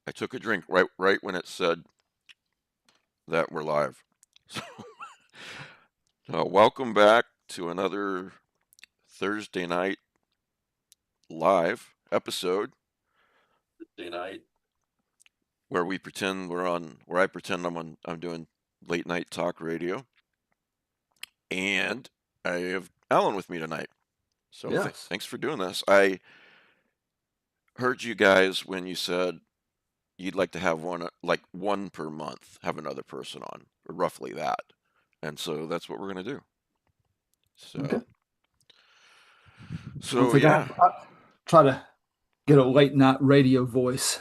I took a drink right when it said that we're live. So, welcome back to another Thursday night live episode Night. where we pretend where I pretend I'm doing late night talk radio, and I have Alan with me tonight. So Yes. thanks for doing this. I heard you guys when you said you'd like to have one per month, have another person on, or roughly that. And so that's what we're going to do. Okay. So, I don't think yeah. I try to get a late night radio voice.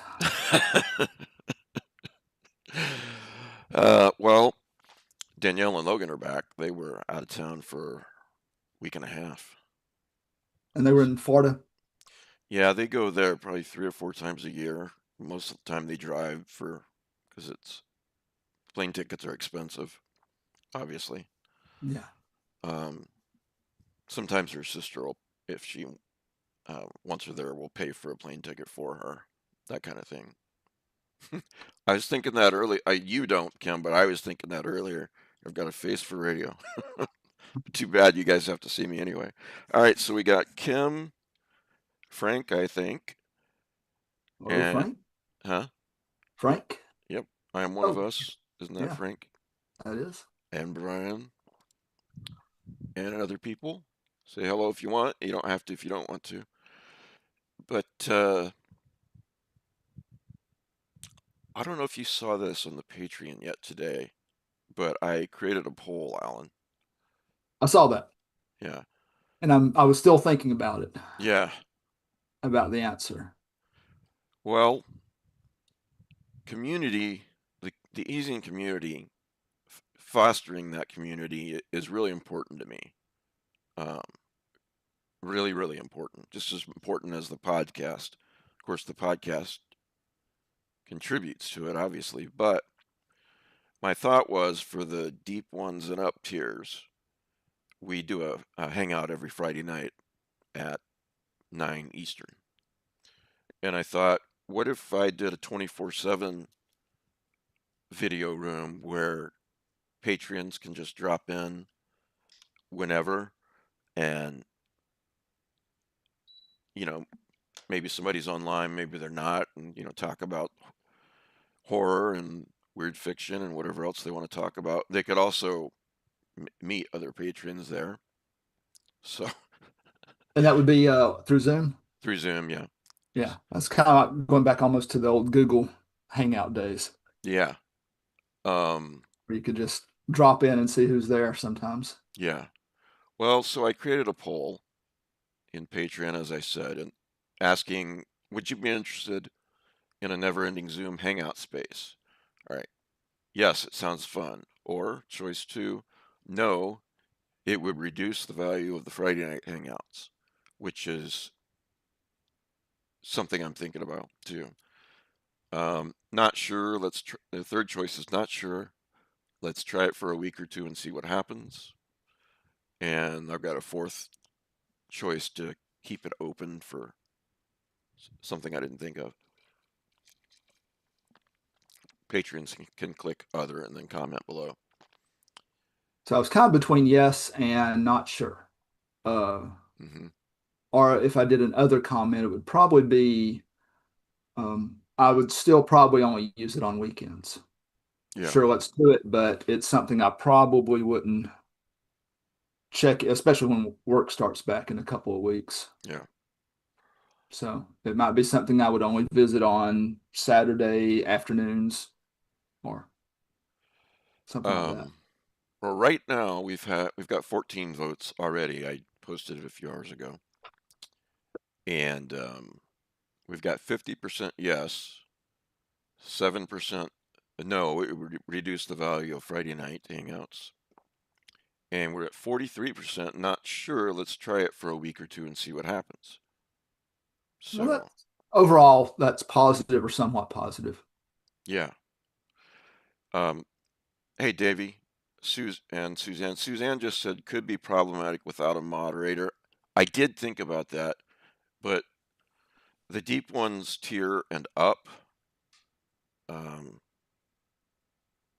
Well, Danielle and Logan are back. They were out of town for a week and a half. And they were in Florida. Yeah, they go there probably 3 or 4 times a year. Most of the time they drive because plane tickets are expensive, obviously. Yeah. Um, Sometimes her sister will, if she wants her there, will pay for a plane ticket for her, that kind of thing. I was thinking that early. You don't, Kim, but I was thinking that earlier. I've got a face for radio. Too bad you guys have to see me anyway. All right, so we got Kim, Frank, I think, Hello, and Frank. huh? Frank. Yep, I am one of Oh, us. Isn't that yeah, Frank? that is. And Brian and other people. Say hello if you want. You don't have to if you don't want to. But I don't know if you saw this on the Patreon yet today, but I created a poll, Alan. I saw that, Yeah. and I was still thinking about it, Yeah. about the answer. Well, community, the easing community, fostering that community is really important to me. Um, really, really important. Just as important as the podcast. Of course, the podcast contributes to it, obviously, but my thought was for the deep ones and up tiers, we do a hangout every Friday night at 9 Eastern. And I thought, what if I did a 24/7 video room where patrons can just drop in whenever and, you know, maybe somebody's online, maybe they're not, and, talk about horror and weird fiction and whatever else they want to talk about. They could also meet other patrons there. So And that would be through Zoom. through Zoom, yeah. Yeah, that's kind of like going back almost to the old Google Hangout days, Yeah. Um, where you could just drop in and see who's there sometimes. yeah. Well, so I created a poll in Patreon, as I said, and asking, would you be interested in a never-ending Zoom hangout space? All right. Yes, it sounds fun. Or choice two, no, it would reduce the value of the Friday night hangouts, which is something I'm thinking about too. Not sure. The third choice is not sure. Let's try it for a week or two and see what happens. And I've got a fourth choice to keep it open for something I didn't think of. Patrons can click other and then comment below. So I was kind of between yes and not sure. Uh, Hmm. or if I did an other comment, it would probably be I would still probably only use it on weekends. Yeah. Sure, let's do it, but it's something I probably wouldn't check, especially when work starts back in a couple of weeks. Yeah. So it might be something I would only visit on Saturday afternoons or something like that. Um, well, right now we've got 14 votes already. I posted it a few hours ago, and we've got 50% yes, 7% no. It would reduce the value of Friday night hangouts, and we're at 43% not sure. Let's try it for a week or two and see what happens. Well, So that's overall that's positive or somewhat positive. yeah. Um, hey, Davey, and Suzanne. Suzanne just said could be problematic without a moderator. I did think about that, but the deep ones tier and up, Um,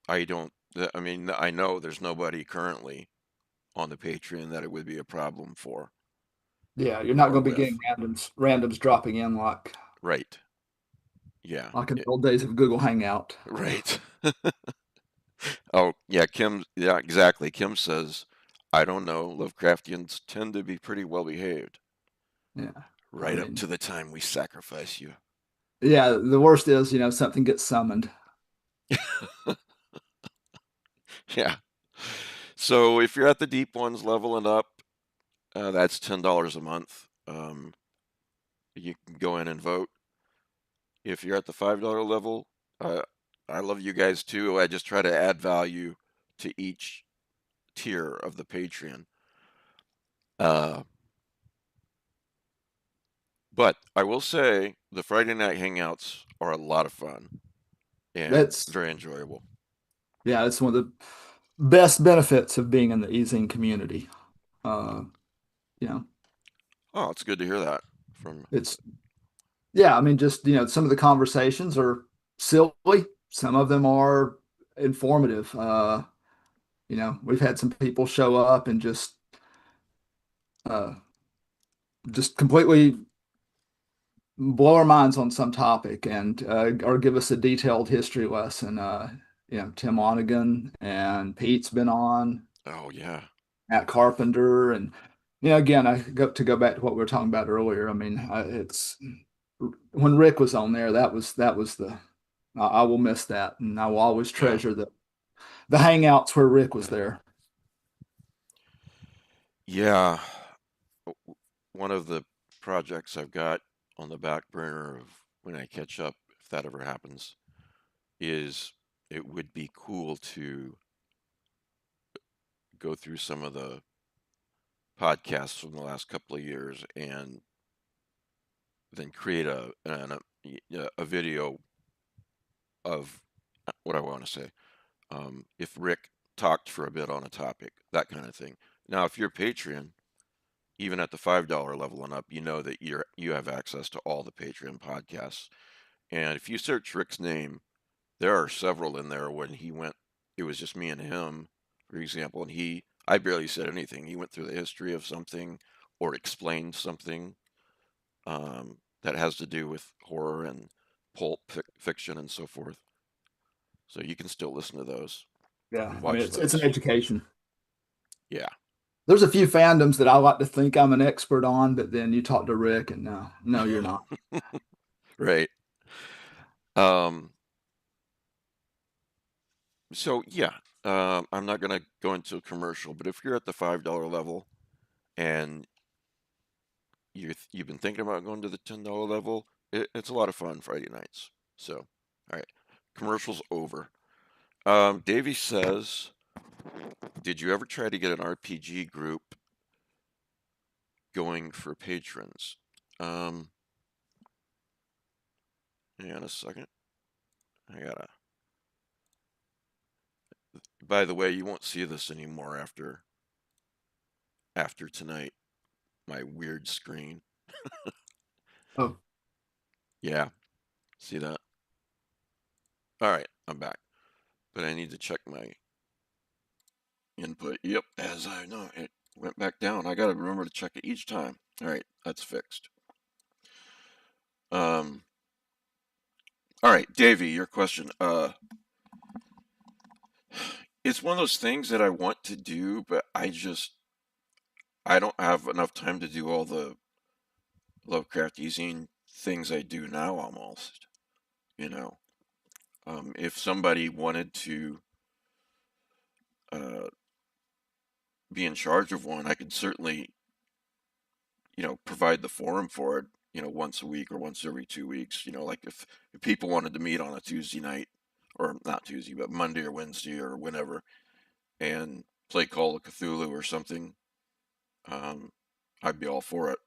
I don't, I mean, I know there's nobody currently on the Patreon that it would be a problem for Yeah, you're not or going to be with. getting randoms dropping in Right. Yeah. like in the old days of Google Hangout. Right. Oh, yeah, yeah, exactly. Kim says, I don't know, Lovecraftians tend to be pretty well behaved. Yeah. I Right up mean, to the time we sacrifice you. yeah, the worst is, something gets summoned. Yeah. So if you're at the deep ones level and up, that's $10 a month. You can go in and vote. If you're at the $5 level, uh, I love you guys too. I just try to add value to each tier of the Patreon. Uh, but I will say the Friday night hangouts are a lot of fun and That's very enjoyable. Yeah, it's one of the best benefits of being in the easing community. Uh, you know, Oh, it's good to hear that from. it's Yeah, I mean, just some of the conversations are silly, some of them are informative. We've had some people show up and uh, just completely blow our minds on some topic and or give us a detailed history lesson. Tim Onigan and Pete's been on, Oh yeah, Matt Carpenter, and again, I go back to what we were talking about earlier. I mean, it's when Rick was on there, that was the I will miss that, and I will always yeah, treasure the hangouts where Rick was there. yeah. One of the projects I've got on the back burner of when I catch up, if that ever happens, is it would be cool to go through some of the podcasts from the last couple of years and then create a video of what I want to say. If Rick talked for a bit on a topic, that kind of thing. Now, if you're Patreon, even at the $5 level and up, you know that you have access to all the Patreon podcasts. And if you search Rick's name, there are several in there when he went, it was just me and him, for example, and I barely said anything. He went through the history of something or explained something that has to do with horror and pulp fiction and so forth. So you can still listen to those Yeah, and I mean, watch it's an those. education. Yeah, There's a few fandoms that I like to think I'm an expert on, but then you talk to Rick, and no, no, you're not. right. Um, so yeah, I'm not gonna go into a commercial, but if you're at the $5 level and you've been thinking about going to the $10 level, it's a lot of fun Friday nights. So, all right, commercials over. Davey says, did you ever try to get an RPG group going for patrons? Um, Hang on a second. I gotta. By the way, you won't see this anymore after tonight. My weird screen. Oh, Yeah, see that? All right, I'm back. But I need to check my input. Yep, as I know, it went back down. I gotta remember to check it each time. All right, that's fixed. Um, all right, Davey, your question. It's one of those things that I want to do, but I don't have enough time to do all the Lovecraft using things I do now almost, you know. If somebody wanted to uh, be in charge of one, I could certainly, provide the forum for it, once a week or once every 2 weeks. Like if people wanted to meet on a Tuesday night, or not Tuesday, but Monday or Wednesday or whenever, and play Call of Cthulhu or something, um, I'd be all for it.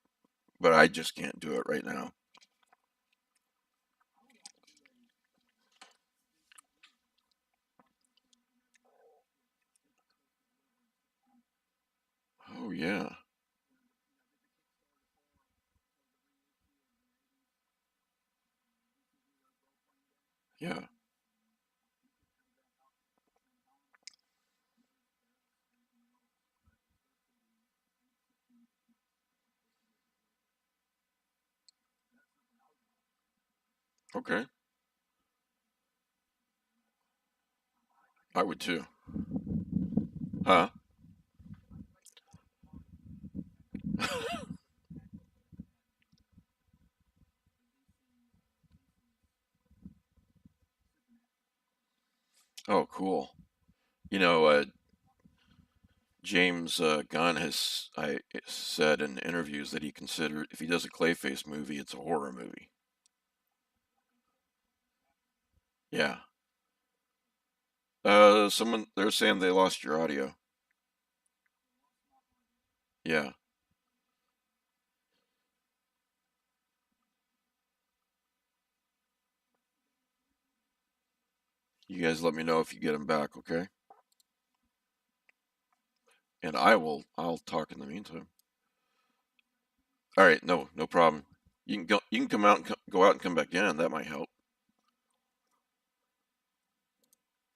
But I just can't do it right now. Oh yeah, yeah. Okay. I would too. Huh? Oh, cool. You know, James Gunn has said in interviews that he considered if he does a Clayface movie, it's a horror movie. Yeah. Someone they're saying they lost your audio. Yeah. You guys let me know if you get him back, okay? And I'll talk in the meantime. All right, no problem. You can come out and go out and come back in. That might help.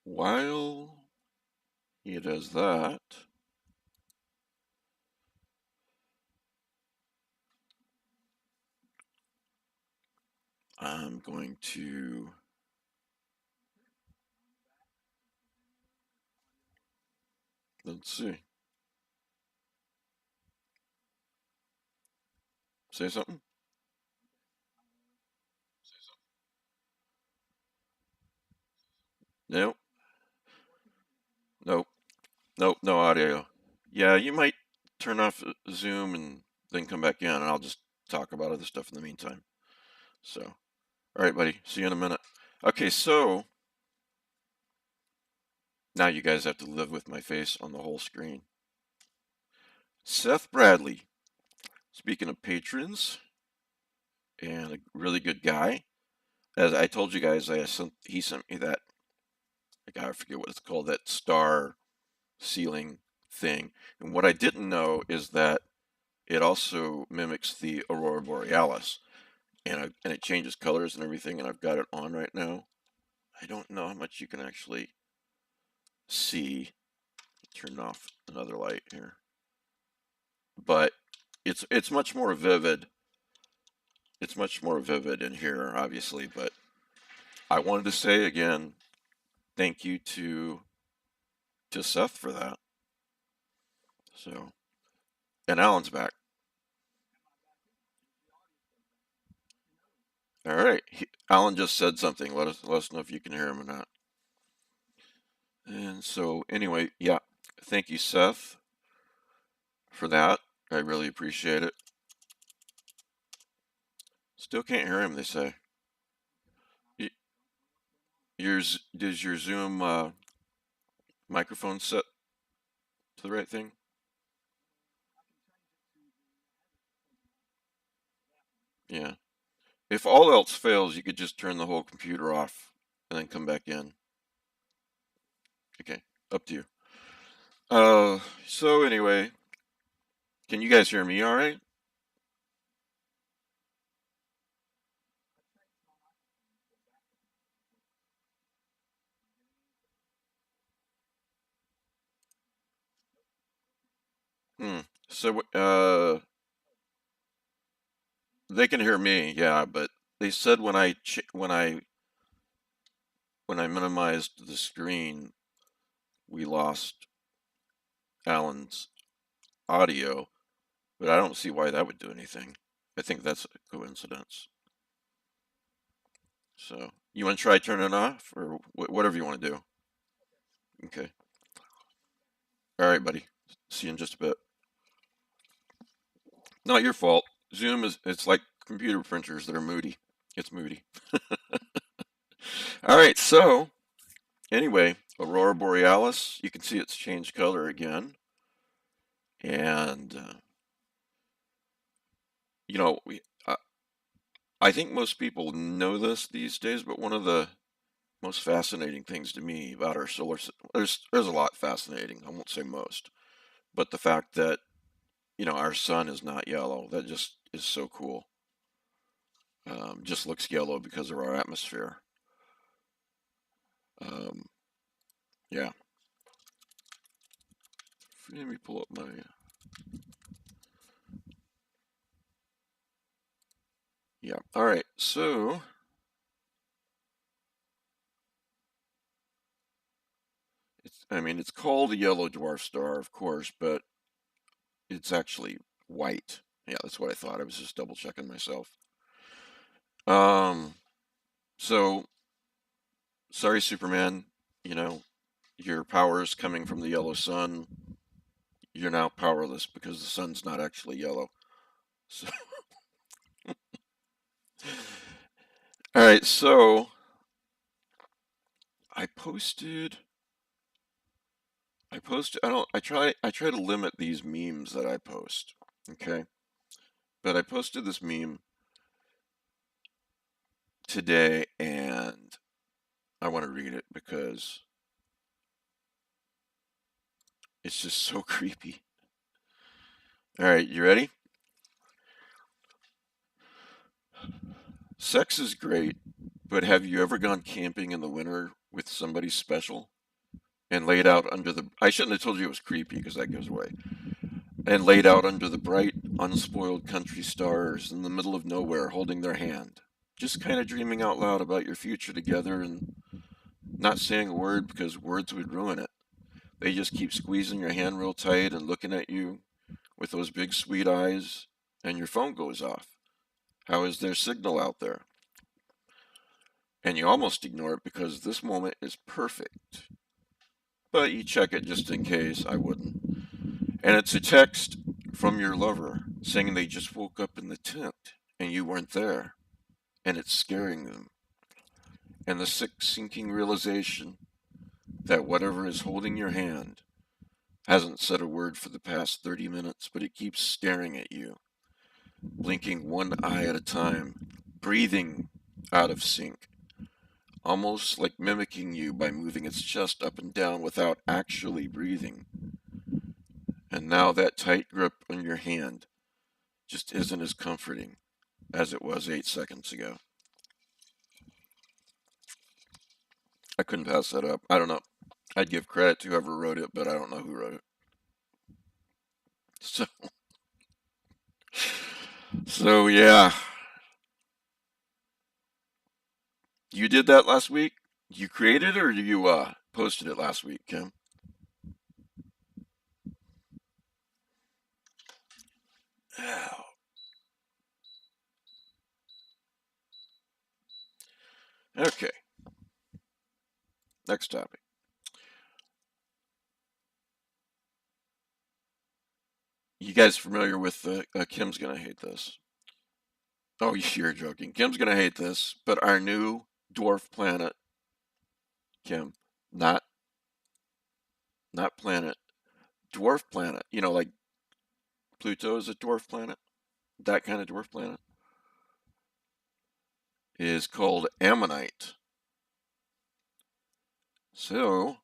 While he does that, I'm going to, let's see, say something. Nope, nope, nope, no audio. Yeah, you might turn off Zoom and then come back in, and I'll just talk about other stuff in the meantime. So, all right, buddy. See you in a minute. Okay, so now you guys have to live with my face on the whole screen. Seth Bradley, speaking of patrons, and a really good guy. As I told you guys, he sent me that, I forget what it's called, that star ceiling thing. And what I didn't know is that it also mimics the aurora borealis, and it changes colors and everything. And I've got it on right now. I don't know how much you can actually see. Turn off another light here, but it's much more vivid. It's much more vivid in here, obviously. But I wanted to say again, thank you to Seth for that. So, and Alan's back. All right. Alan just said something. Let us know if you can hear him or not. And so anyway, yeah, thank you, Seth, for that. I really appreciate it. Still can't hear him, they say. Y- does your Zoom microphone set to the right thing? Yeah. If all else fails, you could just turn the whole computer off and then come back in. Okay, up to you. So anyway, can you guys hear me all right? Hmm. So, they can hear me, yeah, but they said when I minimized the screen, we lost Alan's audio, but I don't see why that would do anything. I think that's a coincidence. So, you want to try turning it off or whatever you want to do? Okay. All right, buddy. See you in just a bit. Not your fault. Zoom it's like computer printers that are moody. It's moody. All right, so anyway, Aurora Borealis, you can see it's changed color again. And, you know, I think most people know this these days, but one of the most fascinating things to me about our solar system, there's a lot fascinating, I won't say most, but the fact that, our sun is not yellow, that just is so cool. Just looks yellow because of our atmosphere. Um, yeah. Let me pull up my, yeah. All right. So I mean, it's called a yellow dwarf star, of course, but it's actually white. Yeah, that's what I thought. I was just double checking myself. Um, so sorry, Superman. You know, your power is coming from the yellow sun. You're now powerless because the sun's not actually yellow. So, all right, so I posted I try to limit these memes that I post. Okay? But I posted this meme today and I want to read it because it's just so creepy. All right, you ready? Sex is great, but have you ever gone camping in the winter with somebody special and laid out under the I shouldn't have told you it was creepy because that goes away. And laid out under the bright, unspoiled country stars in the middle of nowhere holding their hand. Just kind of dreaming out loud about your future together and not saying a word because words would ruin it. They just keep squeezing your hand real tight and looking at you with those big sweet eyes, and your phone goes off. How is their signal out there? And you almost ignore it because this moment is perfect. But you check it just in case. I wouldn't. And it's a text from your lover saying they just woke up in the tent and you weren't there. And it's scaring them. And the sick, sinking realization that whatever is holding your hand hasn't said a word for the past 30 minutes, but it keeps staring at you, blinking one eye at a time, breathing out of sync, almost like mimicking you by moving its chest up and down without actually breathing. And now that tight grip on your hand just isn't as comforting as it was 8 seconds ago. I couldn't pass that up. I don't know. I'd give credit to whoever wrote it, but I don't know who wrote it. So, so yeah, you did that last week. You created it or you posted it last week, Kim? Oh, okay. Next topic. You guys familiar with the Kim's gonna hate this? Oh, you're joking. Kim's gonna hate this, but our new dwarf planet, Kim, not not planet, dwarf planet. You know, like Pluto is a dwarf planet. That kind of dwarf planet is called Ammonite. So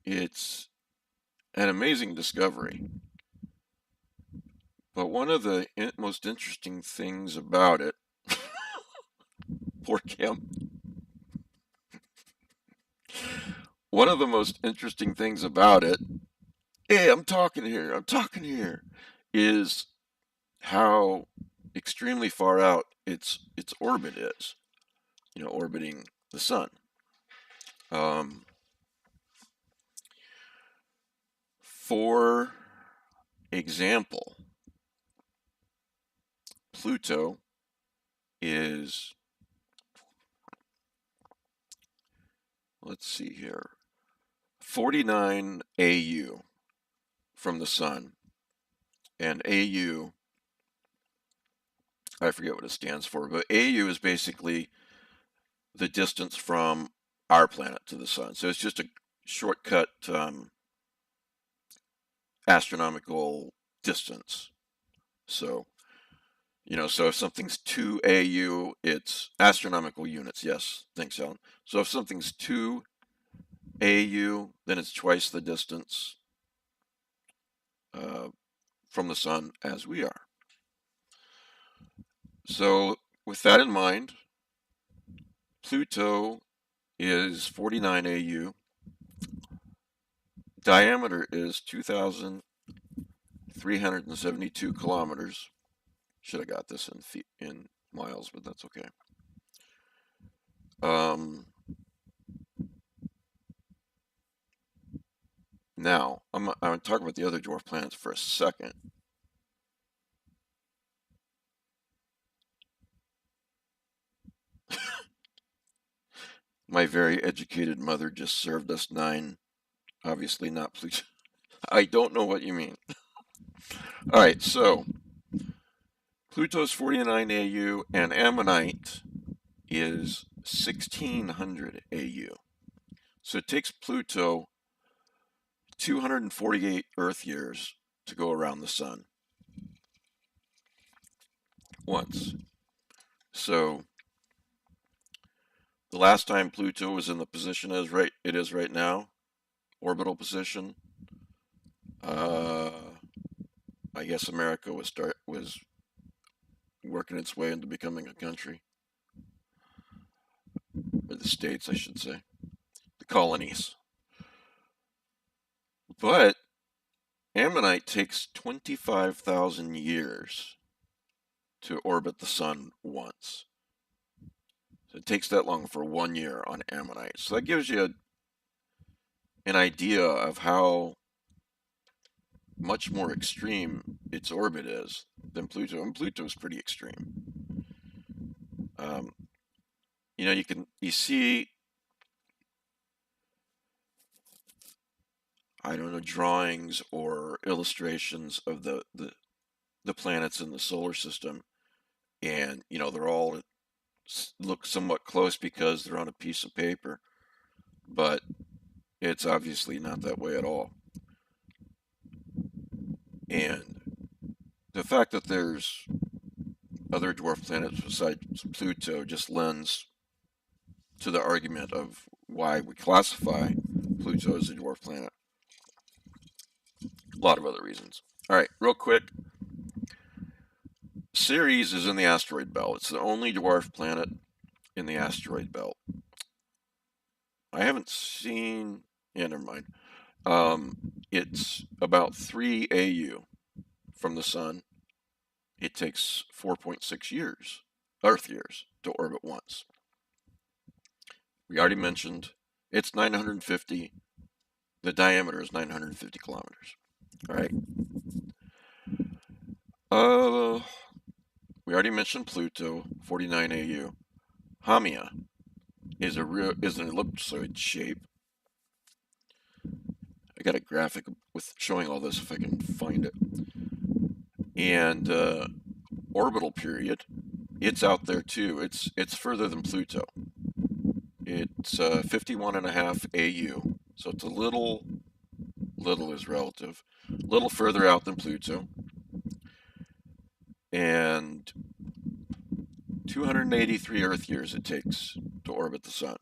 it's an amazing discovery. But one of the most interesting things about it, poor Kim, one of the most interesting things about it, hey, I'm talking here, is how extremely far out its orbit is. You know, orbiting the sun. Um, for example, Pluto is, let's see here, 49 AU from the sun, and AU, I forget what it stands for, but AU is basically the distance from our planet to the sun. So it's just a shortcut astronomical distance. So, you know, so if something's 2 AU, it's astronomical units. Yes, thanks, Alan. So if something's 2 AU, then it's twice the distance uh, from the sun as we are. So with that in mind, Pluto is 49 AU. Diameter is 2,372 kilometers. Should have got this in feet, in miles, but that's okay. Um, Now, I'm going to talk about the other dwarf planets for a second. My very educated mother just served us 9, obviously not Pluto. I don't know what you mean. All right, so Pluto's 49 AU and Ammonite is 1600 AU. So it takes Pluto 248 Earth years to go around the sun once. So the last time Pluto was in the position it is right now, orbital position, uh, I guess America was working its way into becoming a country, or the states, I should say, the colonies. But Ammonite takes 25,000 years to orbit the sun once. So it takes that long for 1 year on Ammonite. So that gives you an idea of how much more extreme its orbit is than Pluto, and Pluto is pretty extreme. Um, you see, I don't know, drawings or illustrations of the planets in the solar system, and they're all look somewhat close because they're on a piece of paper, but it's obviously not that way at all. And the fact that there's other dwarf planets besides Pluto just lends to the argument of why we classify Pluto as a dwarf planet. A lot of other reasons. All right, real quick. Ceres is in the asteroid belt. It's the only dwarf planet in the asteroid belt. I haven't seen. Yeah, never mind. It's about 3 AU from the sun. It takes 4.6 years, Earth years, to orbit once. We already mentioned it's 950. The diameter is 950 kilometers. All right. We already mentioned Pluto, 49 AU. Haumea is an ellipsoid shape. I got a graphic with showing all this if I can find it. And orbital period, it's out there too. It's further than Pluto. It's 51.5 AU, so it's a little is relative, a little further out than Pluto, and 283 Earth years it takes to orbit the sun.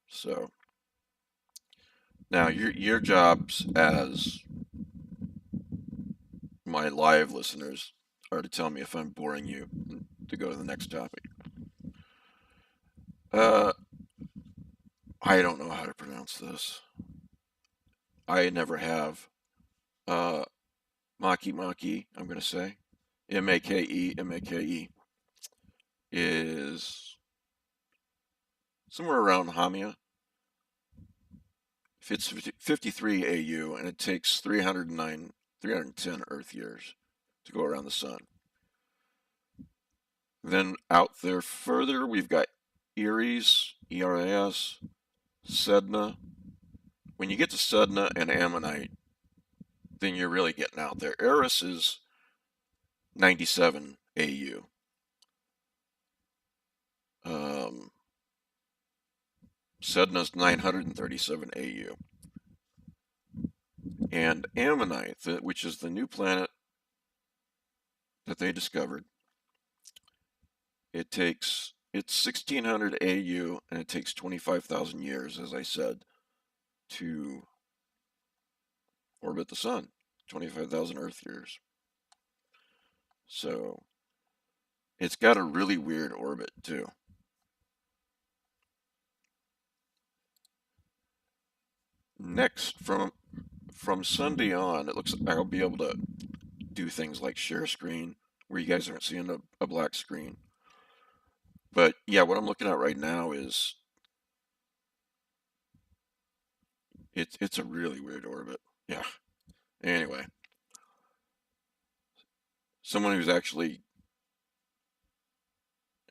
So now your jobs as my live listeners are to tell me if I'm boring you, to go to the next topic. I don't know how to pronounce this. I never have. Uh, Maki, I'm going to say. Make, is somewhere around Haumea. It's 53 AU, and it takes 310 Earth years to go around the sun. Then out there further, we've got Eris, ERIS, Sedna. When you get to Sedna and Ammonite, then you're really getting out there. Eris is 97 AU. Sedna's 937 AU. And Ammonite, which is the new planet that they discovered, it's 1600 AU, and it takes 25,000 years, as I said, to orbit the sun. 25,000 Earth years. So it's got a really weird orbit too. Next, from Sunday on, it looks like I'll be able to do things like share screen, where you guys aren't seeing a black screen. But yeah, what I'm looking at right now is It's a really weird orbit. Yeah. Anyway, someone who's actually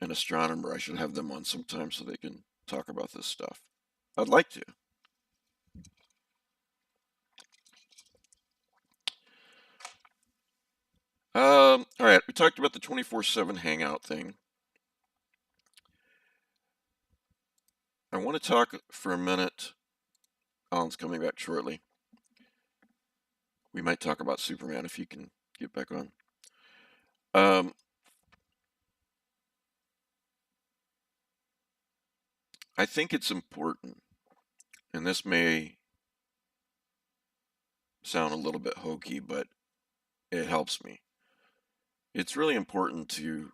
an astronomer, I should have them on sometime so they can talk about this stuff. I'd like to. All right, we talked about the 24/7 hangout thing. I want to talk for a minute. Alan's coming back shortly. We might talk about Superman if he can get back on. Um, I think it's important, and this may sound a little bit hokey, but it helps me. It's really important to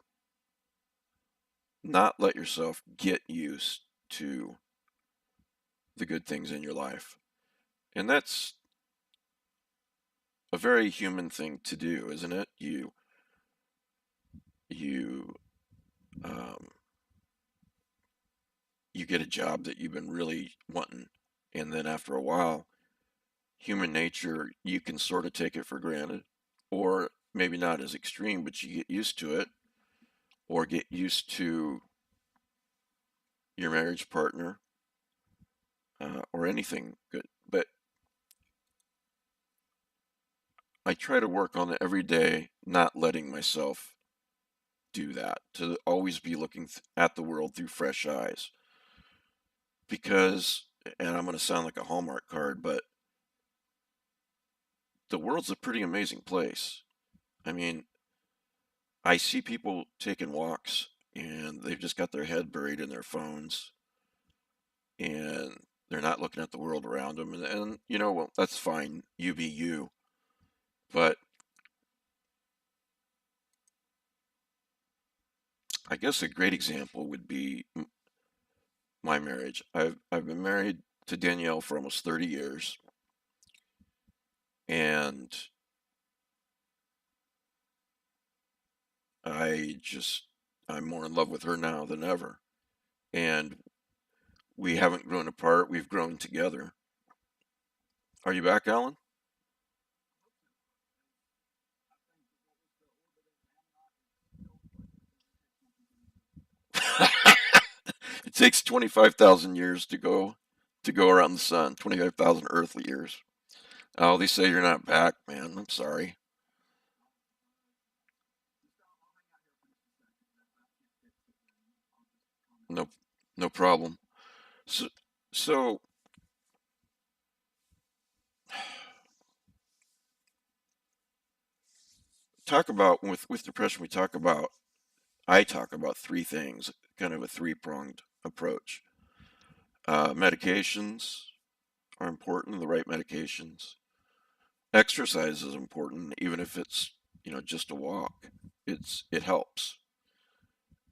not let yourself get used to the good things in your life. And that's a very human thing to do, isn't it? You um, you get a job that you've been really wanting, and then after a while, human nature, you can sort of take it for granted, or maybe not as extreme, but you get used to it, or get used to your marriage partner, or anything good. But I try to work on it every day, not letting myself do that, to always be looking at the world through fresh eyes. Because, and I'm going to sound like a Hallmark card, but the world's a pretty amazing place. I mean, I see people taking walks and they've just got their head buried in their phones and they're not looking at the world around them. And you know, well, that's fine. You be you. But I guess a great example would be my marriage. I've been married to Danielle for almost 30 years, and I just I'm more in love with her now than ever. And we haven't grown apart, we've grown together. Are you back, Alan? It takes 25,000 years to go around the sun. 25,000 earthly years. Oh, they say you're not back, man. I'm sorry. No, no problem. So, so talk about with depression. I talk about three things, kind of a three-pronged approach. Medications are important, the right medications. Exercise is important, even if it's just a walk. It helps.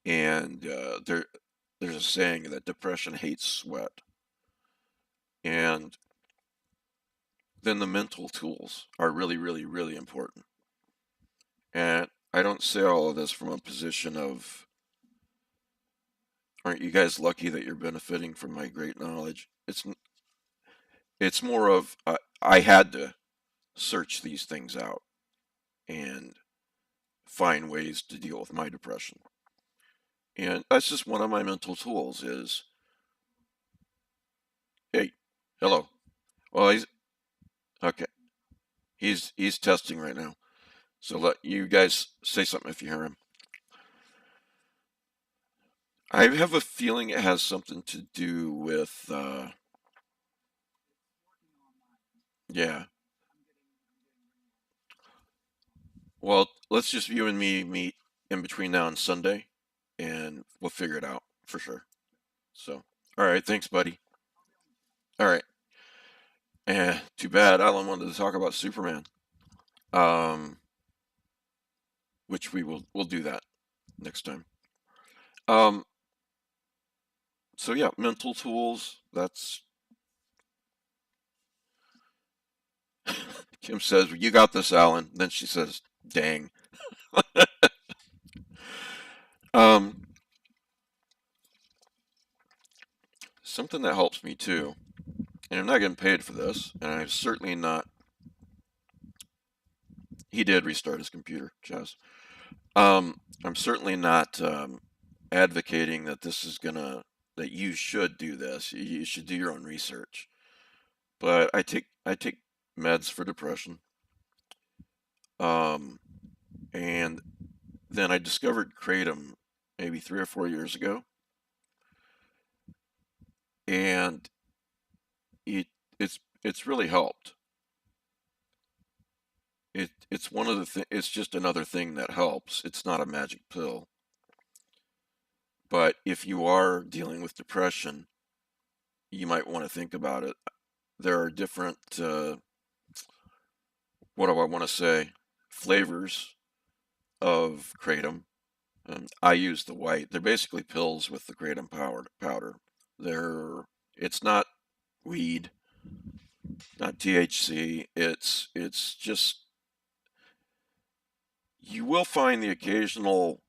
And there's a saying that depression hates sweat. And then the mental tools are really, really, really important. And I don't say all of this from a position of, aren't you guys lucky that you're benefiting from my great knowledge? It's more of, I had to search these things out and find ways to deal with my depression. And that's just one of my mental tools is, hey, hello. Well, he's okay. He's testing right now. So let you guys say something if you hear him. I have a feeling it has something to do with, yeah. Well, let's just you and me meet in between now and Sunday, and we'll figure it out for sure. So, all right, thanks, buddy. All right. Too bad Alan wanted to talk about Superman. Um, which we'll do that next time. Um, so yeah, mental tools. That's Kim says you got this, Alan. Then she says, "Dang." Um, something that helps me too and I'm not getting paid for this, and I'm certainly not. He did restart his computer, Chaz. I'm certainly not advocating that this is gonna that you should do this. You should do your own research. But I take meds for depression. Um, and then I discovered kratom maybe 3 or 4 years ago, and it it's really helped. It's one of the it's just another thing that helps. It's not a magic pill. But if you are dealing with depression, you might want to think about it. There are different what do I want to say, flavors of kratom. I use the white. They're basically pills with the kratom powder. They're it's not weed, not THC. It's just you will find the occasional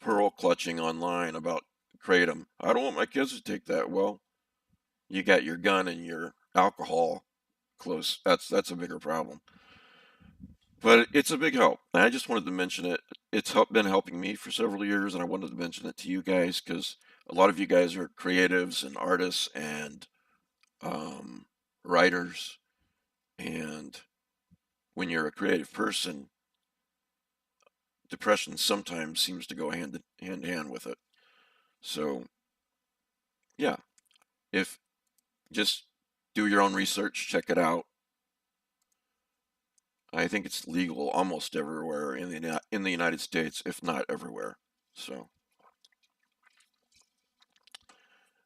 pearl clutching online about kratom. I don't want my kids to take that. Well, you got your gun and your alcohol close. That's a bigger problem. But it's a big help. And I just wanted to mention it. Been helping me for several years, and I wanted to mention it to you guys because a lot of you guys are creatives and artists and um, writers. And when you're a creative person, depression sometimes seems to go hand in hand with it. So yeah, if just do your own research, check it out. I think it's legal almost everywhere in the United States, if not everywhere. So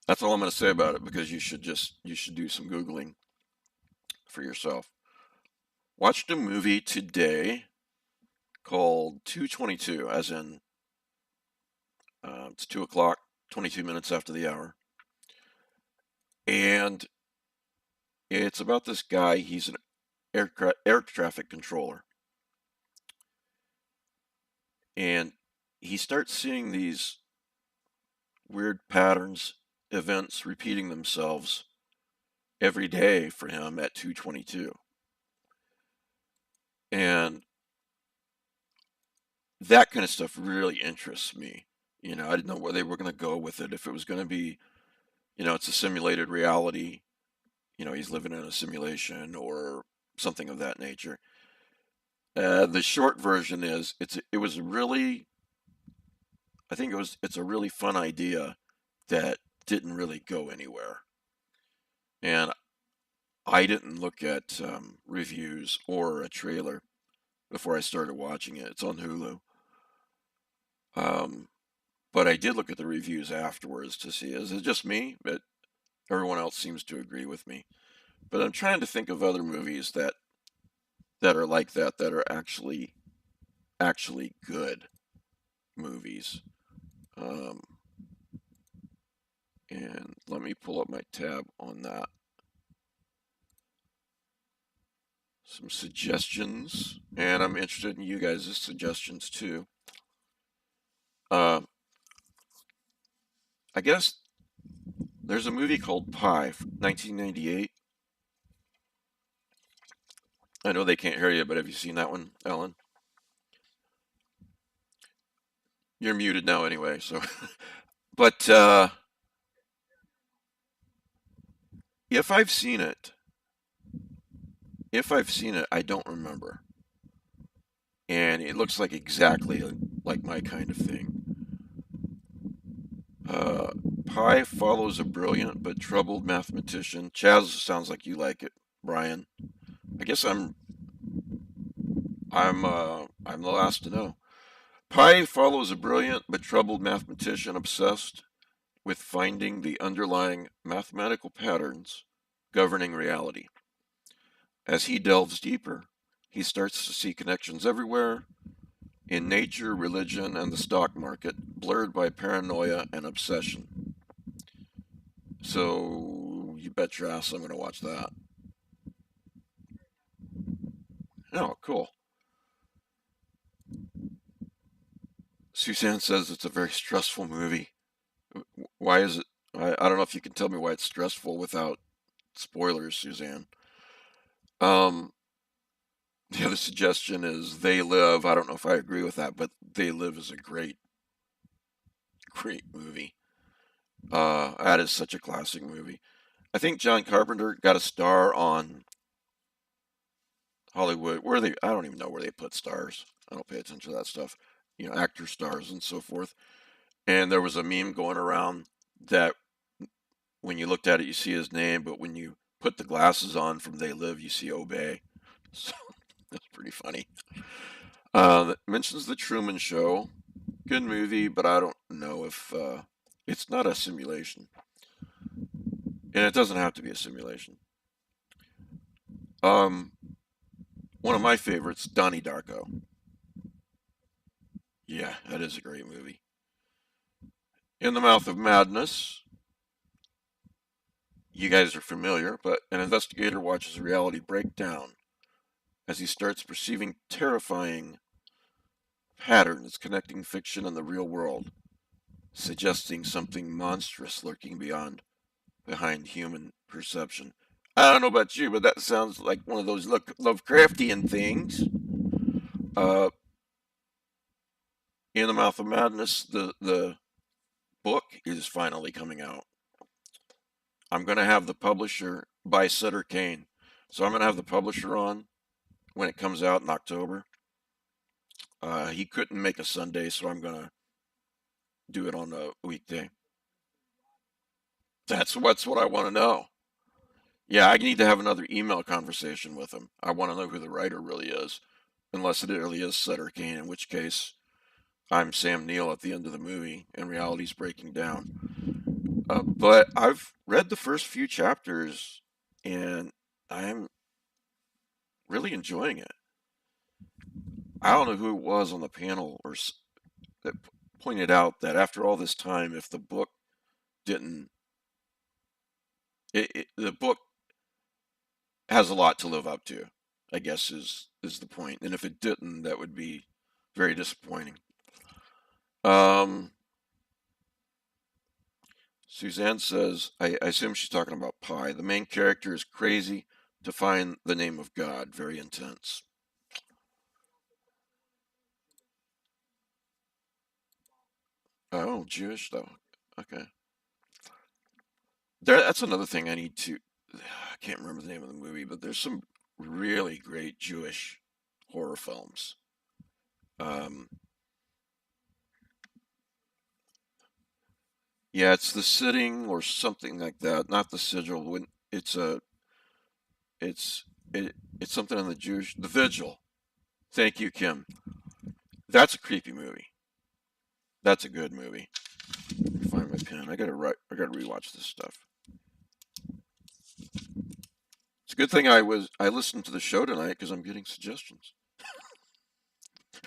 that's all I'm going to say about it because you should do some Googling for yourself. Watched a movie today called 2:22, as in it's 2 o'clock, 22 minutes after the hour, and it's about this guy. He's an air traffic controller, and he starts seeing these weird patterns, events repeating themselves every day for him at 2:22, and that kind of stuff really interests me. I didn't know where they were going to go with it. If it was going to be, it's a simulated reality. He's living in a simulation or something of that nature. The short version is it was really I think it's a really fun idea that didn't really go anywhere. And I didn't look at reviews or a trailer before I started watching it. It's on Hulu. Um, but I did look at the reviews afterwards to see is it just me? But everyone else seems to agree with me. But I'm trying to think of other movies that are like that are actually good movies. Um, and let me pull up my tab on that. Some suggestions, and I'm interested in you guys' suggestions too. Uh, I guess there's a movie called Pi, 1998. I know they can't hear you, but have you seen that one, Ellen? You're muted now anyway, so. But if I've seen it, if I've seen it, I don't remember. And it looks like exactly like my kind of thing. Uh, Pi follows a brilliant but troubled mathematician. Chaz, sounds like you like it, Brian. I guess I'm the last to know. Pi follows a brilliant but troubled mathematician obsessed with finding the underlying mathematical patterns governing reality. As he delves deeper, he starts to see connections everywhere in nature, religion, and the stock market, blurred by paranoia and obsession. So you bet your ass I'm going to watch that. Oh, cool. Suzanne says it's a very stressful movie. Why is it? I don't know if you can tell me why it's stressful without. spoilers, Suzanne. Um, the other suggestion is They Live. I don't know if I agree with that, but They Live is a great, great movie. That is such a classic movie. I think John Carpenter got a star on Hollywood. Where they, I don't even know where they put stars. I don't pay attention to that stuff. You know, actor stars and so forth. And there was a meme going around that when you looked at it, you see his name, but when you put the glasses on from They Live, you see Obey. So that's pretty funny. That mentions The Truman Show. Good movie, but I don't know if it's not a simulation. And it doesn't have to be a simulation. Um, One of my favorites, Donnie Darko. Yeah, that is a great movie. In the Mouth of Madness, you guys are familiar, but an investigator watches reality break down as he starts perceiving terrifying patterns connecting fiction and the real world, suggesting something monstrous lurking behind human perception. I don't know about you, but that sounds like one of those Lovecraftian things. Uh, In the Mouth of Madness, the book is finally coming out. I'm going to have the publisher by Sutter Kane. So I'm going to have the publisher on when it comes out in October. He couldn't make a Sunday, so I'm going to do it on a weekday. That's what I want to know. Yeah, I need to have another email conversation with him. I want to know who the writer really is, unless it really is Sutter Kane, in which case I'm Sam Neill at the end of the movie and reality's breaking down. But I've read the first few chapters and I'm really enjoying it. I don't know who it was on the panel that pointed out that after all this time, if the book didn't, the book has a lot to live up to, I guess is the point. And if it didn't, that would be very disappointing. Um, Suzanne says, I assume she's talking about Pi. The main character is crazy to find the name of God. Very intense. Oh, Jewish though. Okay. That's another thing I need to. I can't remember the name of the movie, but there's some really great Jewish horror films. Um, yeah, it's The Sitting or something like that. Not The Sigil. When it's it's something on the Jewish. The Vigil. Thank you, Kim. That's a creepy movie. That's a good movie. Let me find my pen. I gotta rewatch this stuff. It's a good thing I listened to the show tonight because I'm getting suggestions.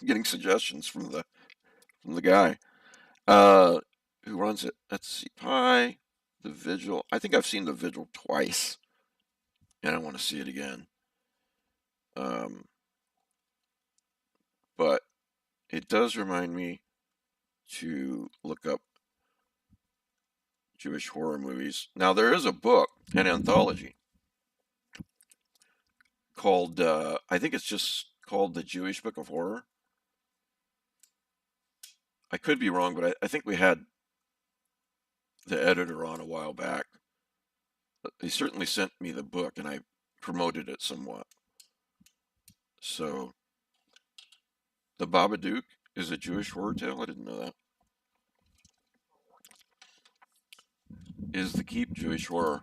I'm getting suggestions from the guy uh, who runs it. Let's see, Pie, The Vigil. I think I've seen The Vigil twice, and I want to see it again. Um, but it does remind me to look up Jewish horror movies. Now there is a book, an anthology called I think it's just called The Jewish Book of Horror. I could be wrong, but I think we had the editor on a while back. He certainly sent me the book, and I promoted it somewhat. So, The Babadook is a Jewish horror tale. I didn't know that. Is The Keep Jewish horror?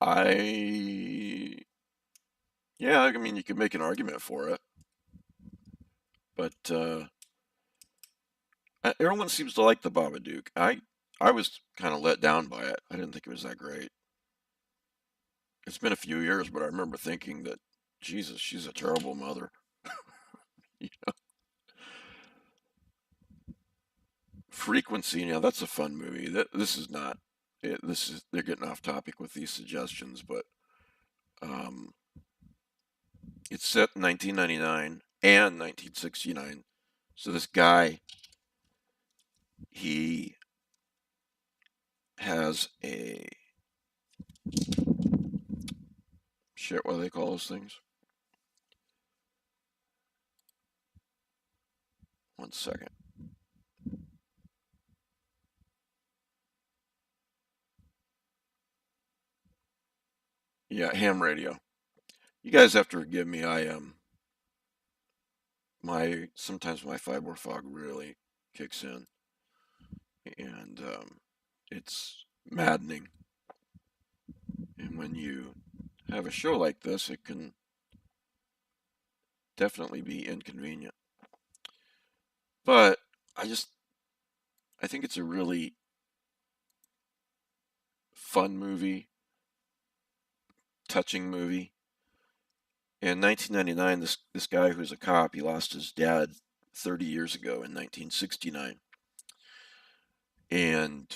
I Yeah, I mean you could make an argument for it, but everyone seems to like The Babadook. I was kind of let down by it. I didn't think it was that great. It's been a few years, but I remember thinking that Jesus, she's a terrible mother. Frequency, that's a fun movie. This is not. This is they're getting off topic with these suggestions, but um, it's set in 1999 and 1969. So this guy, he has a Shit, what do they call those things? One second. Yeah, ham radio. You guys have to forgive me. I my sometimes my fiber fog really kicks in, and it's maddening. And when you have a show like this, it can definitely be inconvenient. But I just I think it's a really fun movie, touching movie. In 1999, this guy who's a cop, he lost his dad 30 years ago in 1969, and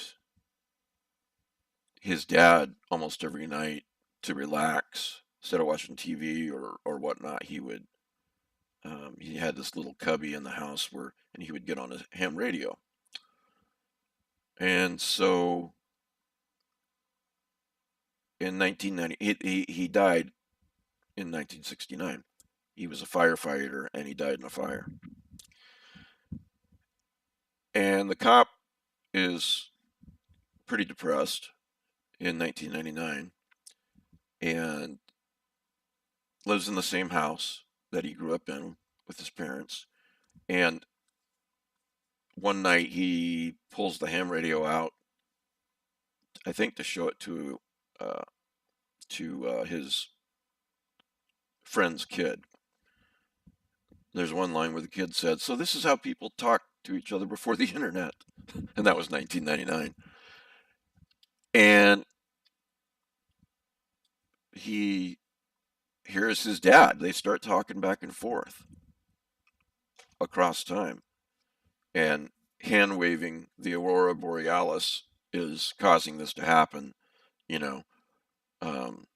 his dad almost every night to relax instead of watching TV or whatnot, he had this little cubby in the house and he would get on a ham radio, and so in 1990 he died in 1969. He was a firefighter and he died in a fire. And the cop is pretty depressed in 1999 and lives in the same house that he grew up in with his parents. And one night he pulls the ham radio out, I think to show it uh, to his friend's kid. There's one line where the kid said, "So this is how people talk to each other before the internet," and that was 1999. And he here's his dad. They start talking back and forth across time, and hand waving the aurora borealis is causing this to happen. You know, um,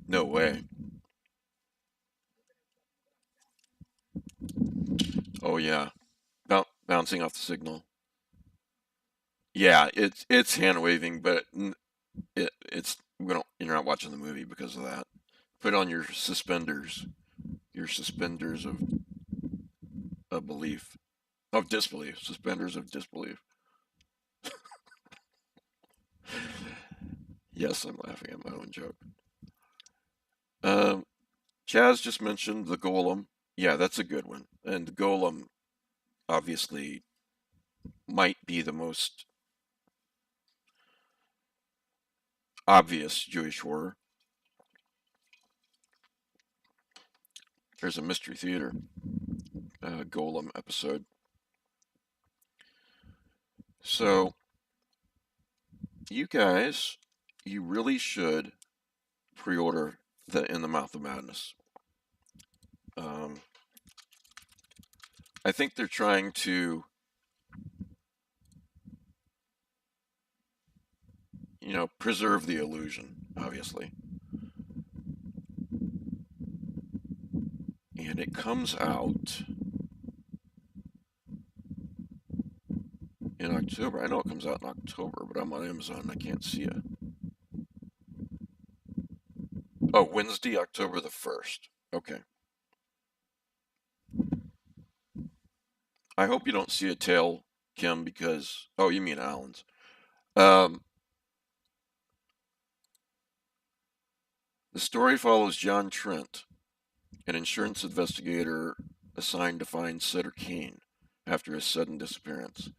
no way. Oh yeah, bouncing off the signal. Yeah, it's hand waving, but it's we don't. You're not watching the movie because of that. Put on your suspenders of belief, of disbelief, suspenders of disbelief. Yes, I'm laughing at my own joke. Um, Chaz just mentioned the golem. Yeah, that's a good one. And the golem obviously might be the most obvious Jewish horror. There's a Mystery Theater golem episode. So you guys, you really should pre-order the In the Mouth of Madness. Um, I think they're trying to, preserve the illusion, obviously. And it comes out in October. I know it comes out in October, but I'm on Amazon and I can't see it. Oh, Wednesday, October the 1st. Okay. I hope you don't see a tail, Kim, because. Oh, you mean Alan's. Um, the story follows John Trent, an insurance investigator assigned to find Sutter Kane after his sudden disappearance.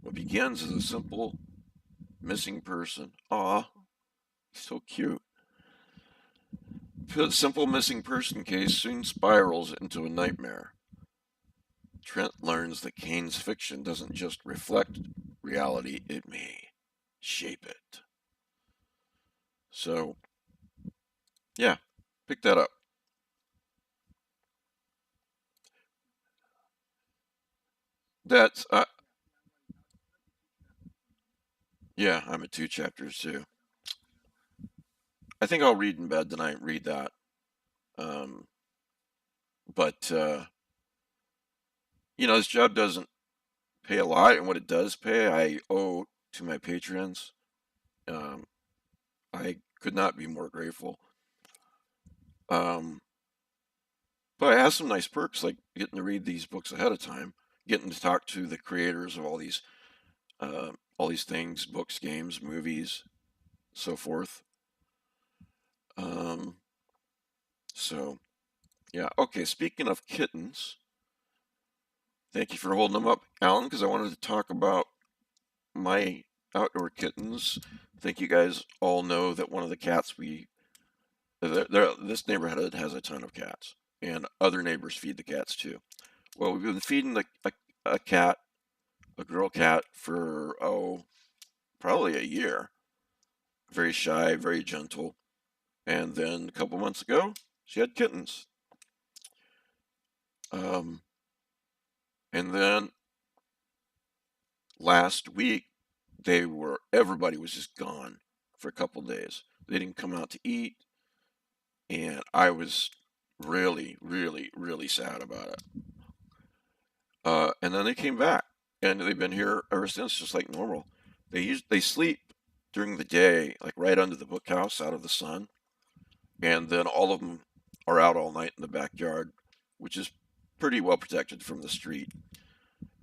What begins as a simple missing person. Aw, so cute. The simple missing person case soon spirals into a nightmare. Trent learns that Kane's fiction doesn't just reflect reality, it may shape it. So, yeah, pick that up. That's, yeah, I'm at two chapters too. I think I'll read in bed tonight, read that. Um, but, this job doesn't pay a lot, and what it does pay, I owe to my patrons. Um, I Could not be more grateful. Um, but it has some nice perks, like getting to read these books ahead of time, getting to talk to the creators of all these things, books, games, movies, so forth. Um, so yeah. Okay. Speaking of kittens, thank you for holding them up, Alan, because I wanted to talk about my outdoor kittens. I think you guys all know that one of the cats this neighborhood has a ton of cats, and other neighbors feed the cats too. Well, we've been feeding a cat, a girl cat, for probably a year. Very shy, very gentle. And then a couple months ago, she had kittens. Um, and then last week, everybody was just gone for a couple days. They didn't come out to eat, and I was really, really, really sad about it. And then they came back, and they've been here ever since, just like normal. They sleep during the day, like right under the bookhouse, out of the sun, and then all of them are out all night in the backyard, which is pretty well protected from the street.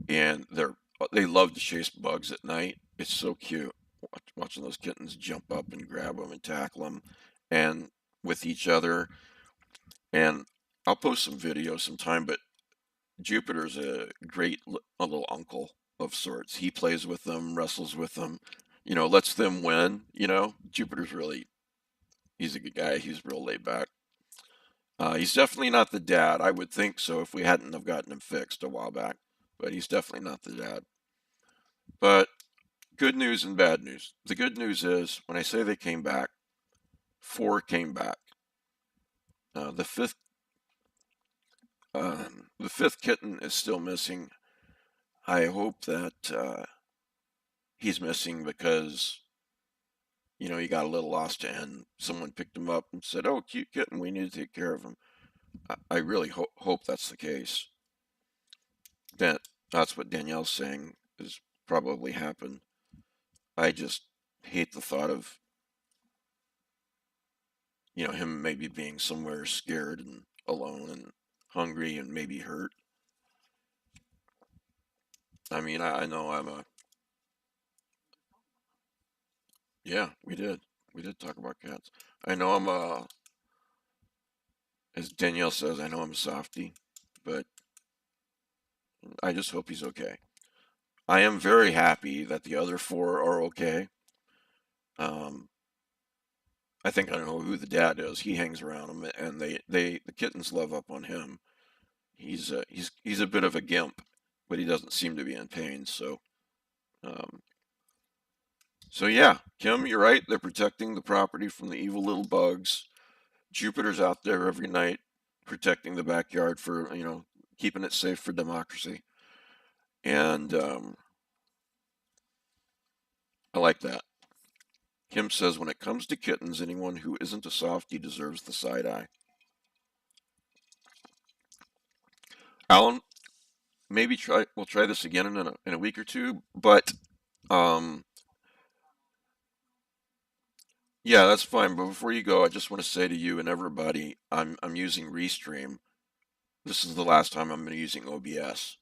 And they love to chase bugs at night. It's so cute watching those kittens jump up and grab them and tackle them, and with each other. And I'll post some videos sometime, but Jupiter's a great a little uncle of sorts. He plays with them, wrestles with them, lets them win. Jupiter's he's a good guy. He's real laid back. He's definitely not the dad. I would think so if we hadn't have gotten him fixed a while back, but he's definitely not the dad. But good news and bad news. The good news is when I say they came back, four came back. Uh, the fifth, the fifth kitten is still missing. I hope that he's missing because he got a little lost and someone picked him up and said, "Oh, cute kitten, we need to take care of him." I really hope that's the case. That's what Danielle's saying is probably happened. I just hate the thought of him maybe being somewhere scared and alone and hungry and maybe hurt. I mean, I know I'm a yeah, we did talk about cats. I know I'm a as Danielle says, I know I'm a softie, but I just hope he's okay. I am very happy that the other four are okay. Um, I think I know who the dad is. He hangs around them, and the kittens love up on him. He's a bit of a gimp, but he doesn't seem to be in pain. Um, so yeah, Kim, you're right. They're protecting the property from the evil little bugs. Jupiter's out there every night protecting the backyard for keeping it safe for democracy, and I like that. Kim says, when it comes to kittens, anyone who isn't a softie deserves the side eye. Alan, maybe we'll try this again in a week or two, but um, yeah, that's fine. But before you go, I just want to say to you and everybody, I'm using Restream. This is the last time I'm going to be using OBS.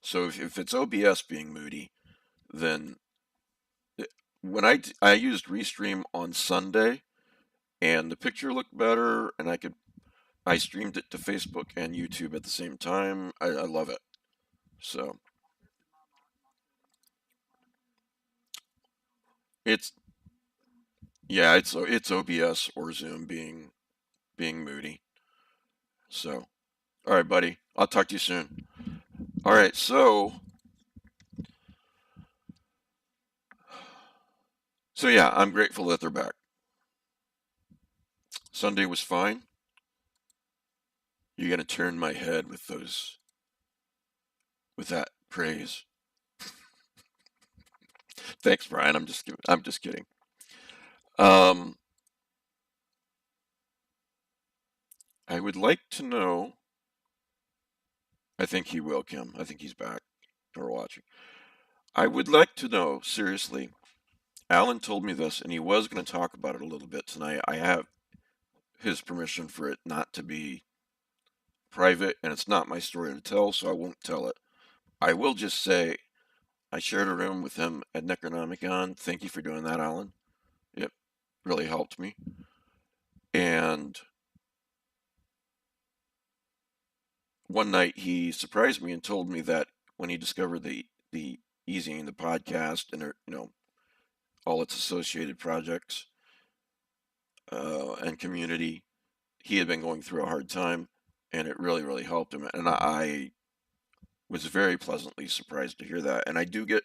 So if it's OBS being moody, then when I used Restream on Sunday, and the picture looked better, and I streamed it to Facebook and YouTube at the same time. I love it. So it's yeah, it's OBS or Zoom being moody. So all right, buddy. I'll talk to you soon. All right, so yeah, I'm grateful that they're back. Sunday was fine. You're gonna turn my head with that praise. Thanks, Brian. I'm just kidding. Um, I would like to know. I think he will, Kim. I think he's back or watching. I would like to know, seriously, Alan told me this, and he was going to talk about it a little bit tonight. I have his permission for it not to be private, and it's not my story to tell, so I won't tell it. I will just say I shared a room with him at Necronomicon. Thank you for doing that, Alan. It really helped me. And one night he surprised me and told me that when he discovered the Easing the podcast and all its associated projects and community, he had been going through a hard time, and it really really helped him. And I was very pleasantly surprised to hear that. And I do get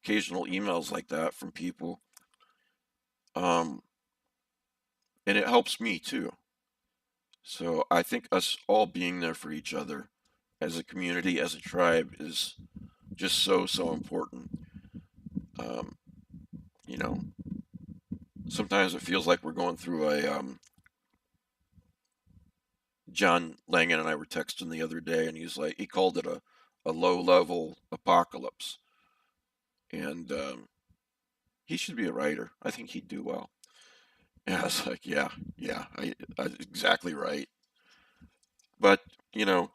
occasional emails like that from people, um, and it helps me too. So I think us all being there for each other as a community, as a tribe, is just so important. Um, you know, Sometimes it feels like we're going through a John Langan and I were texting the other day, and he called it a low level apocalypse, and he should be a writer. I think he'd do well. And I was like, yeah, I exactly right. But you know,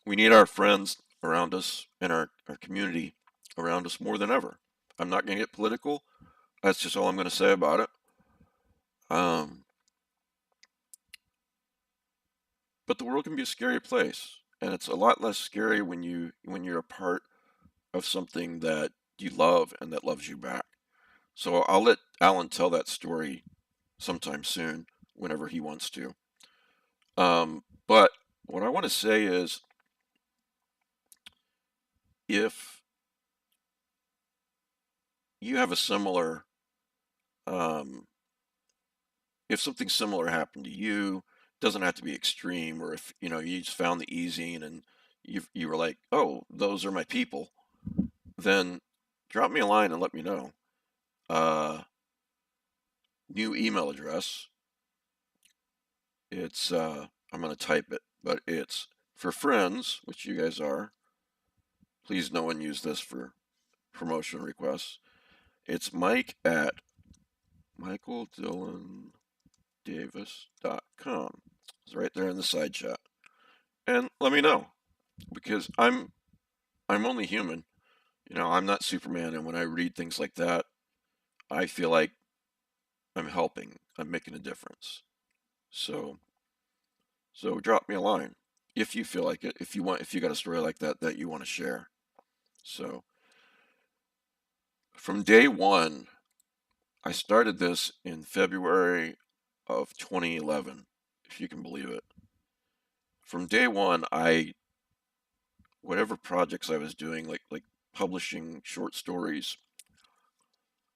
we need our friends around us and our community around us more than ever. I'm not going to get political. That's just all I'm going to say about it. Um, but the world can be a scary place, and it's a lot less scary when you're a part of something that you love and that loves you back. So I'll let Alan tell that story sometime soon, whenever he wants to. But what I want to say is, if you have a similar, um, if something similar happened to you, it doesn't have to be extreme, or if you just found the easing and you were like, oh, those are my people, then drop me a line and let me know. Uh, New email address. It's I'm gonna type it, but it's for friends, which you guys are. Please, no one use this for promotion requests. It's Mike at michaeldyllandavis.com. It's right there in the side chat. And let me know, because I'm only human. I'm not Superman, and when I read things like that, I feel like I'm helping. I'm making a difference. So so drop me a line if you feel like it. If you got a story like that you want to share. So from day one, I started this in February of 2011, if you can believe it. From day one, whatever projects I was doing, like publishing short stories,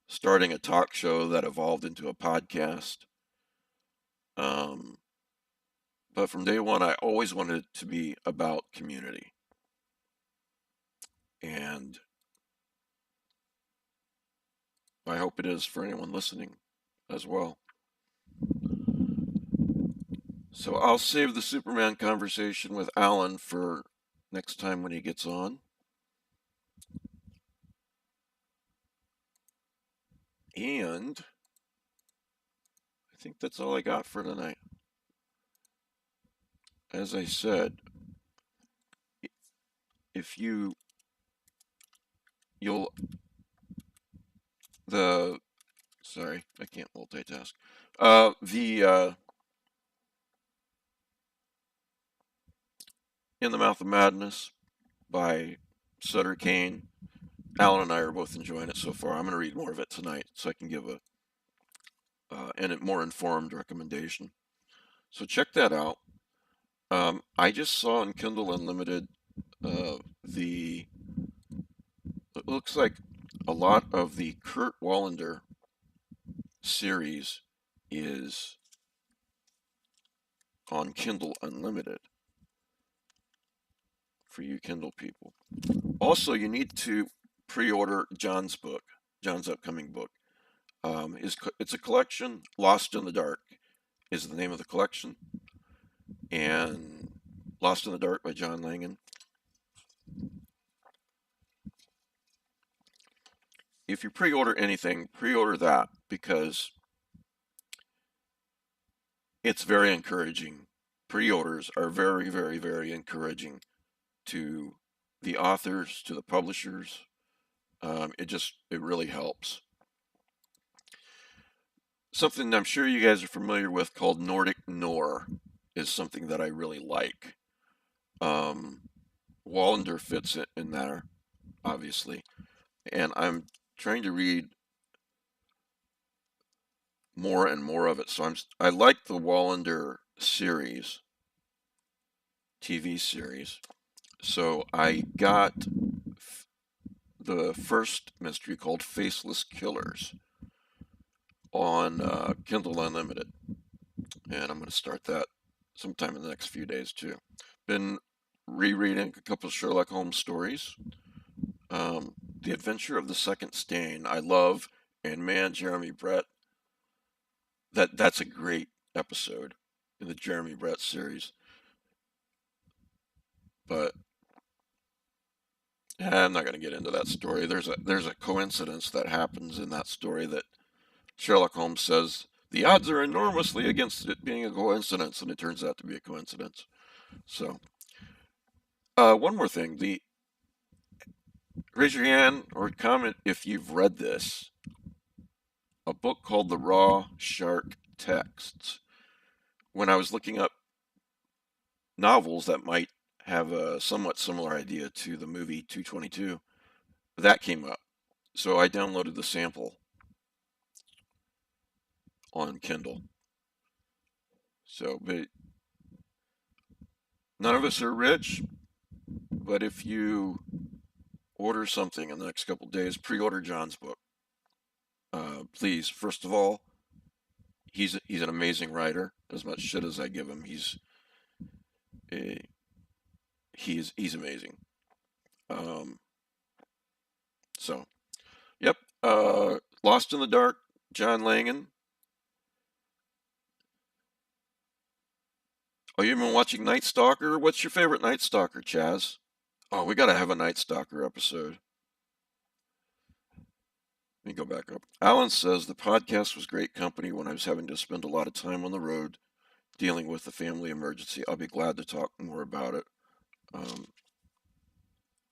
starting a talk show that evolved into a podcast. Um, but from day one, I always wanted it to be about community. And I hope it is for anyone listening as well. So I'll save the Superman conversation with Alan for next time when he gets on. And I think that's all I got for tonight. As I said, if you'll the sorry, I can't multitask. The In the Mouth of Madness by Sutter Kane. Alan and I are both enjoying it so far. I'm going to read more of it tonight so I can give a more informed recommendation. So check that out. I just saw on Kindle Unlimited the it looks like a lot of the Kurt Wallander series is on Kindle Unlimited for you Kindle people. Also, you need to pre-order John's book, John's upcoming book. It's a collection. Lost in the Dark is the name of the collection, and Lost in the Dark by John Langan. if you pre-order anything, pre-order that because it's very encouraging. Pre-orders are very, very, very encouraging to the authors, to the publishers. It really helps. Something I'm sure you guys are familiar with called Nordic Noir is something that I really like. Um, Wallander fits it in there, obviously, and I'm trying to read more and more of it. So I like the Wallander series, TV series. So I got the first mystery called Faceless Killers on Kindle Unlimited, and I'm going to start that sometime in the next few days too. Been rereading a couple of Sherlock Holmes stories. The Adventure of the Second Stain, I love, and man, Jeremy Brett, that's a great episode in the Jeremy Brett series. But I'm not going to get into that story. There's a coincidence that happens in that story that Sherlock Holmes says the odds are enormously against it being a coincidence, and it turns out to be a coincidence. So, one more thing: the raise your hand or comment if you've read this. A book called The Raw Shark Texts. When I was looking up novels that might have a somewhat similar idea to the movie 222, that came up. So I downloaded the sample on Kindle. So, but none of us are rich, but if you order something in the next couple days, pre-order John's book. Please, first of all, he's an amazing writer. As much shit as I give him, a, he's amazing. Um, so, yep. Lost in the Dark, John Langan. Oh, you've been watching Night Stalker? What's your favorite Night Stalker, Chaz? Oh, we gotta have a Night Stalker episode. Let me go back up. Alan says the podcast was great company when I was having to spend a lot of time on the road dealing with the family emergency. I'll be glad to talk more about it. Um,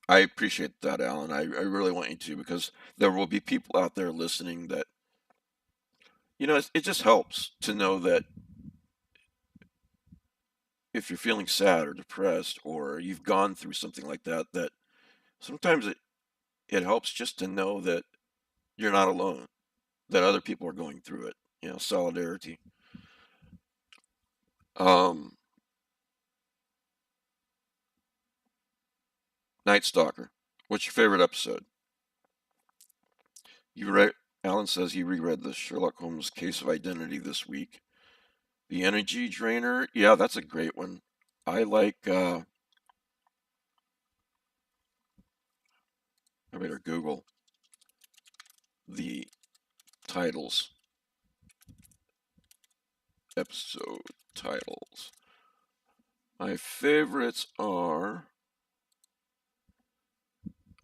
I appreciate that, Alan. I really want you to because there will be people out there listening that, it just helps to know that if you're feeling sad or depressed or you've gone through something like that, that sometimes it helps just to know that you're not alone, that other people are going through it, solidarity. Um, Night Stalker. What's your favorite episode? You read, Alan says he reread the Sherlock Holmes Case of Identity this week. The Energy Drainer, yeah, that's a great one. I like, I better Google the titles, episode titles. My favorites are,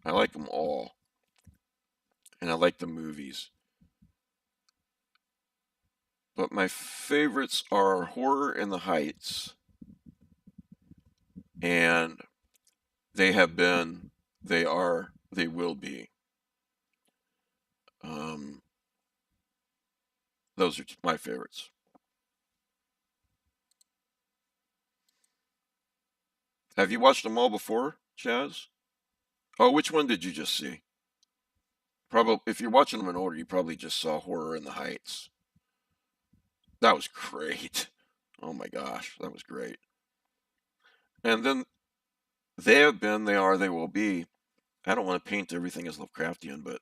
I like them all, and I like the movies. But my favorites are Horror in the Heights, and they have been, they are, they will be. Um, those are my favorites. Have you watched them all before, Chaz? Oh, which one did you just see? Probably, if you're watching them in order, you probably just saw Horror in the Heights. That was great. Oh my gosh, that was great. And then they have been, they are, they will be. I don't want to paint everything as Lovecraftian, but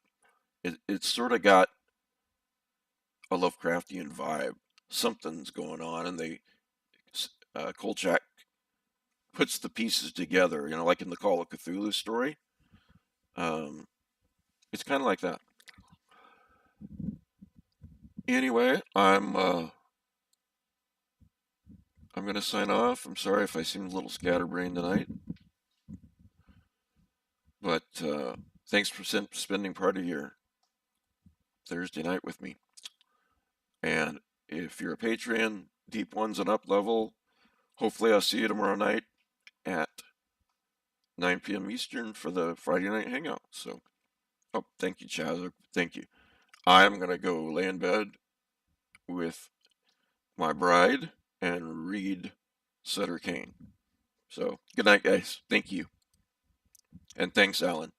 it's sort of got a Lovecraftian vibe. Something's going on, and Kolchak puts the pieces together, like in the Call of Cthulhu story. Um, it's kind of like that. Anyway, I'm going to sign off. I'm sorry if I seem a little scatterbrained tonight, but thanks for spending part of your Thursday night with me. And if you're a Patreon, Deep Ones and Up level, hopefully I'll see you tomorrow night at 9 p.m. Eastern for the Friday night hangout. So, oh, thank you, Chaz. Thank you. I'm going to go lay in bed with my bride and read Sutter Kane. So, good night, guys. Thank you. And thanks, Alan.